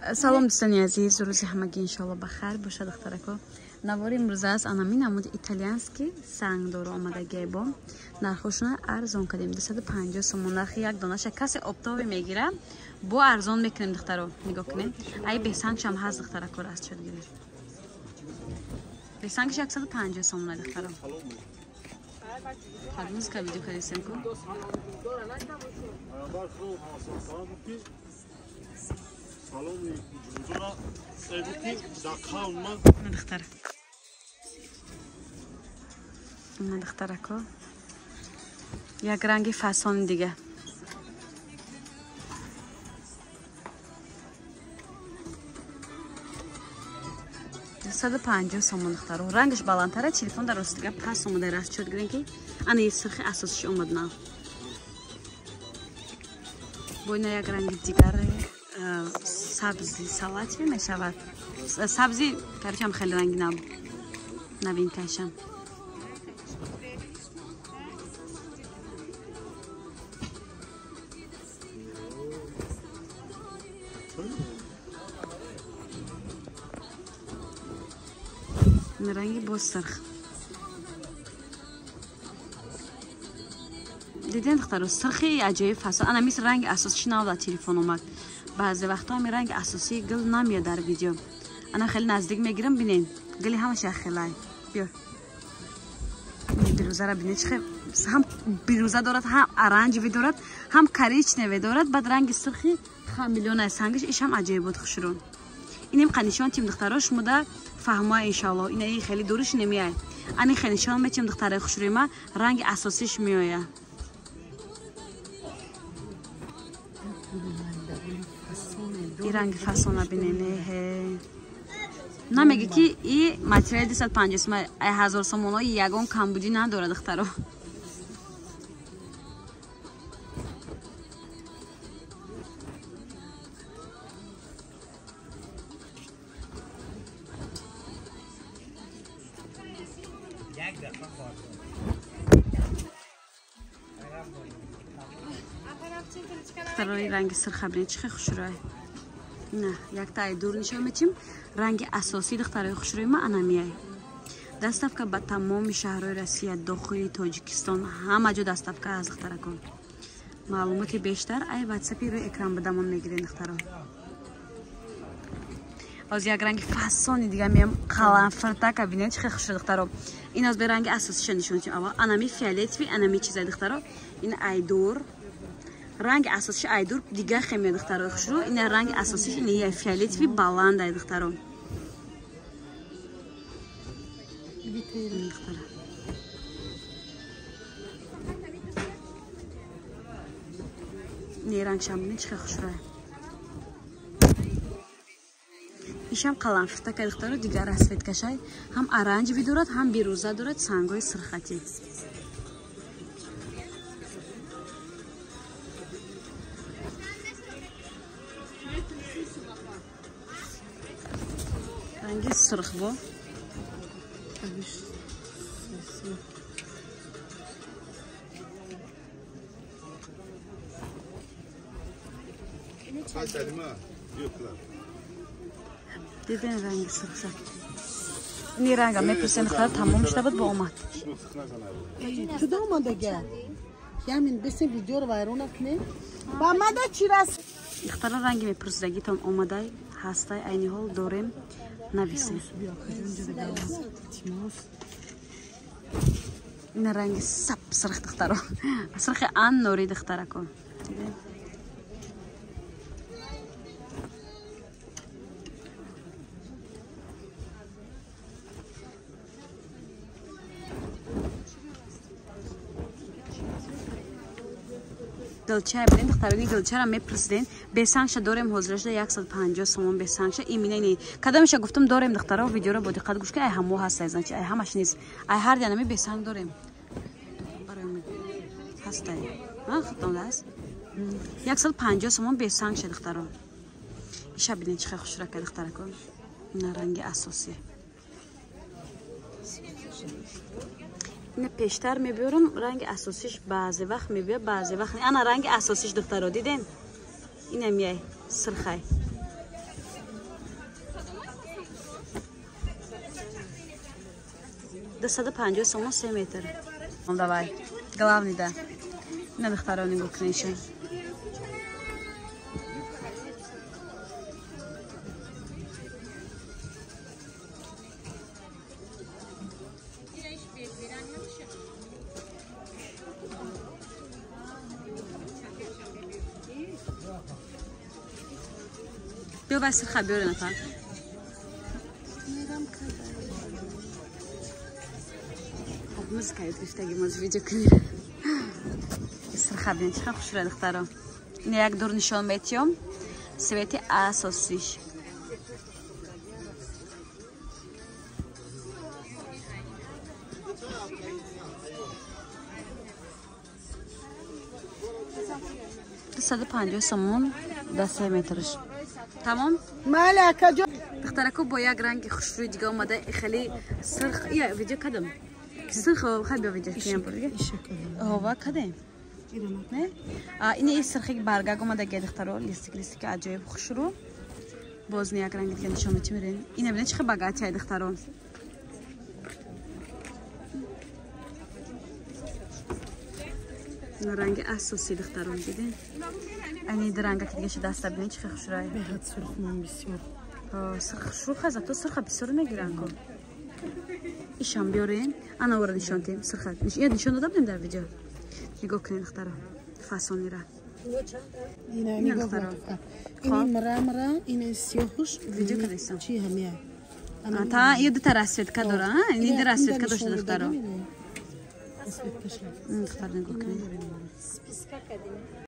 سلام دوستانی عزیز، روزی همگی انشالله بخیر باشه. دخترکو نوار امروز است انامی نمود ایتالیانسکی سنگ داره آمدگی با نرخشون ارزان کردیم 250 سوم. نرخ یک دانش کسی اپتاوی میگیره با ارزان میکنیم. دخترو نگاه کنیم ای به سنگش هم هست. دخترکو راست شد گیره به سنگش 150 سوم. دخترو خدمت که ویدیو خریدیم کو دخترکو یک رنگی فسان دیگه. $150 سوم. دخترو رنگش بالاتره. تلفن در راستگاه پس اومده راست شد گرین که انا یه سرخی اساسش اومد نه. بوینا یک رنگ دیگر سبزی سالات میشود. سبزی کارشم خیلی رنگی نبین کشم. رنگی بسترخ دیدین دخترو سرخی عجیب فصل. انا میس رنگ اساسش نو در تلفن اومد. بعضی وقتا می رنگ اساسی گل نمیاد در ویدیو. انا خیلی نزدیک میگیرم ببینین گلی همش خیلی بیا بیروزه را ببینید چه هم بیروزه دارد هم ارنج دارد هم کریچ نوی دارد. بعد رنگ سرخی خمیلون سنگش ایش هم عجیب بود خشرون. اینم قنیشان تیم دختراش موده فهمای انشالله. اینه خیلی دورش نمیاد. ani خنشان میچیم دختره خشروی ما رنگ اساسیش میآید. این رنگ فسونه بینه نمیگه که این متریال 250 سوم 1000 سوم یگان کمبودی نداره دخترو. دخترای رنگ سرخ چه خوشروی. نه یک تای دور نشون میتیم رنگ اساسی دخترای خوشروی ما انامیه. دستافکا با تمام شهرهای روسیه داخلی تاجیکستان همه جا دستافکا از دخترا کن. معلومات بیشتر ای واتساپی روی اکران بدمون میگیرین دخترا. از یک رنگ فسانی دیگه میم قلم فرتک ببینید چه خوش دخترا. این از به رنگ اساسیش نشون میتیم. اول انامی فیالتوی انامی چیزای دخترا. این ایدور رنگ اساسیش ایدور دیگه خیلی دخترا خوش رو. این رنگ اساسیش اینه فیالتوی بالند دخترا. این رنگ شامونه چه خوش رو. ایشم قلم فرتک دخترا دیگه رسوت کشای هم ارنج دارد هم بیروزه دارد سنگای سرختی. رنگ سرخ با دیدن رنگ سرخ. این رنگ میپرسن دختر تمام شده بود با اومد. کدام اومده؟ همین بس ویدیو رو وایرون کنیم. با ماده چی راست؟ دختر رنگ میپرسیدگی تام اومده هسته عینی حال داریم نویسیم. این رنگ سب سرخ دخترا. سرخ آن نوری دخترا کن. دلچه ببین دخترانی دلچه را میپرسیدین به سنگش داریم حضورش 150 سوم به سنگش ایمینه نی کدامش گفتم داریم دخترا ویدیو رو با دقت گوش که ای همو هست ازن چه ای همش نیست ای هر دیانمی به سنگ داریم برام هست ها خودم دست 150 سوم به سنگ شد دخترا. ایشا ببین چه خوش را که دخترا کن. این رنگ اساسی این پیشتر میبرم رنگ اساسیش بعضی وقت میبیه بعضی وقت انا رنگ اساسیش دخترا دیدین این میای سرخای 250 сомон 3 метр. Давай. Главный, да. На дохтаров нигу книжа. بیا بس خبر نفر موزیک هایت گفتگی موز ویدیو کنیم سر خبرین چه خوش را دخترم این یک دور نشان میتیم سویت اساسیش صد پنجاه سومون 10 مترش تمام مالك جو دخترکو با یک رنگ خوشروی دیگه اومده خیلی سرخ یا ویدیو کدام سرخ خیلی بیا ویدیو کنیم برای هوا کدام نه این سرخی برگا اومده که دخترو لیستیک عجیب خوشرو باز یک رنگ دیگه نشون میتونین این ببینید چه باگاتی دخترو رنگ اساسی دخترون دیدین این درنگا که دیگه دست ببینید چه خوشروه بهت سرخ من بسیار سرخ شروع خزه تو سرخ بسیار نگیرن کن ایشان بیارین انا ورا نشان تیم سرخ یه نشان دادم در ویدیو نگاه کنین دخترا فاسونی را این نگاه این مرا این سیاهش ویدیو کردیسم چی همیه تا یه دو تا رسید که داره این دو رسید که داشته دخترا دختر نگاه کنین